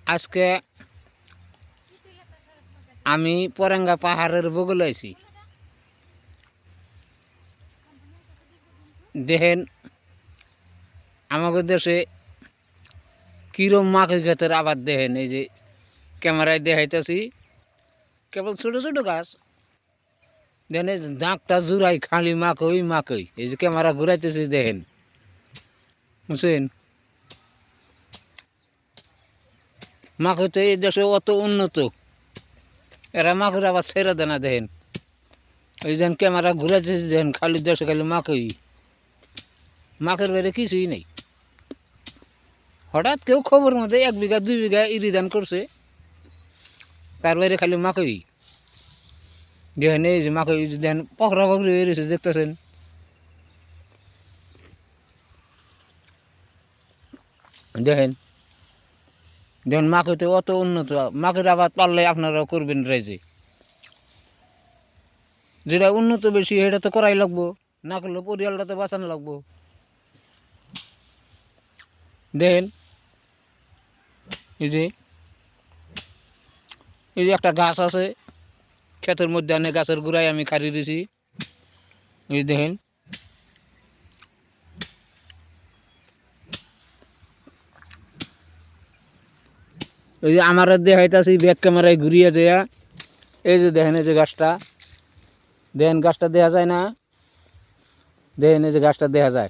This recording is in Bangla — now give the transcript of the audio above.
আজকে আমি পরেঙ্গা পাহাড়ের বগলে আছি। দেখেন আমাদের দেশে কিরম মাকে ক্ষেতের আবাদ দেখেন। এই যে ক্যামেরায় দেখাইতেছি কেবল ছোটো ছোটো গাছ, দেখেন এই দাঁতটা জুড়াই খালি মাকই। এই যে ক্যামেরা ঘুরাইতেছি দেখেন, বুঝছেন? মাকই তো এই দেশে অত উন্নত, এরা মাকের আবার ছেড়ে দেয় না। দেখেন এই যেন ক্যামেরা ঘুরাইতেছি, দেখেন খালি দেশে খালি মাকের বাইরে কিছুই নেই। হঠাৎ কেউ খবর মধ্যে 1 বিঘা 2 বিঘা ইরি ধান করছে, তার বাইরে খালি মাকই। দেখেন এই যে মাকই দেখেন পকড়া পকড়ি হয়ে রয়েছে, দেখতেছেন? দেখেন দেখেন মাকইতে অত উন্নত। মাকের আবাদ পারলে আপনারাও করবেন রাইজে। যেটা উন্নত বেশি সেটা তো করাই লাগবো, না করলে পরিয়ালটা তো বাঁচানো লাগবো। দেখেন এই যে একটা গাছ আছে ক্ষেতের মধ্যে, অনেক গাছের গোড়ায় আমি খাড়ি দিয়েছি। এই দেখেন ওই যে আমার দেখাইতেছি ব্যাক ক্যামেরায় ঘুরিয়ে যায়। এই যে দেখেন এই যে গাছটা, দেখেন গাছটা দেখা যায় না? দেখেন এই যে গাছটা দেখা যায়।